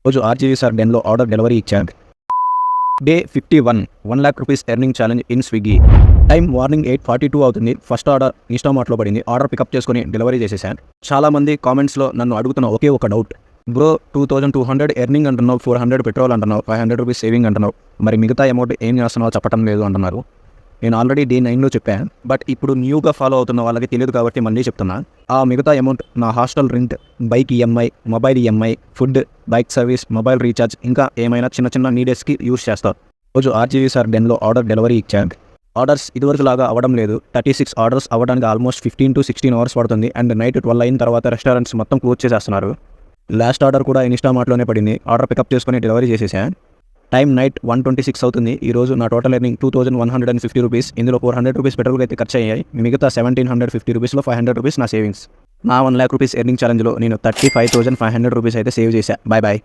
రోజు RGV sir డెన్లో order delivery ఇచ్చాను. Day 51 1 lakh rupees earning challenge in Swiggy. Time morning 8:42 అవుతుంది. First order ఇన్స్టామార్ట్లో పడింది. Order pickup చేసుకుని delivery చేసేసాను. చాలామంది కామెంట్స్లో నన్ను అడుగుతున్న ఒకే ఒక డౌట్, బ్రో 2200 ఎర్నింగ్ అంటున్నావు, 400 పెట్రోల్ అంటున్నావు, 500 రూపీస్ సేవింగ్ అంటున్నావు, మరి మిగతా అమౌంట్ ఏం చేస్తున్నావు చెప్పడం లేదు అంటున్నారు. నేను ఆల్రెడీ డే 9లో చెప్పాను, బట్ ఇప్పుడు న్యూగా ఫాలో అవుతున్న వాళ్ళకి తెలియదు కాబట్టి మళ్ళీ చెప్తున్నా. ఆ మిగతా అమౌంట్ నా hostel rent, bike EMI, mobile EMI, food, bike service, mobile recharge, ఇంకా ఏమైనా చిన్న చిన్న నీడెస్కి యూస్ చేస్తారు. రోజు ఆర్జీవీ సార్ డెన్లో ఆర్డర్ డెలివరీ ఇచ్చాను. ఆర్డర్స్ ఇదివరకు లాగా అవ్వడం లేదు. 36 ఆర్డర్స్ అవ్వడానికి ఆల్మోస్ట్ 15 to 16 అవర్స్ పడుతుంది. అండ్ నైట్ 12 అయిన తర్వాత రెస్టారెంట్స్ మొత్తం క్లోజ్ చేసేస్తున్నారు. లాస్ట్ ఆర్డర్ కూడా ఇన్స్టామార్ట్లోనే పడింది. ఆర్డర్ పికప్ చేసుకుని డెలివరీ చేసేసాను. టైం నైట్ 1:26 అవుతుంది. ఈరోజు నా టోటల్ ఎర్నింగ్ 2150 రూపీస్. ఇందులో 400 రూపీస్ పెట్రోల్కి అయితే ఖర్చు అయ్యాయి. మిగతా 1750 రూపీస్లో 500 రూపీస్ నా సేవింగ్స్. నా 1 lakh రూపీస్ ఎర్నింగ్ ఛాలెంజ్లో నేను 35,500 రూపీస్ అయితే సేవ్ చేశాను. Bye bye.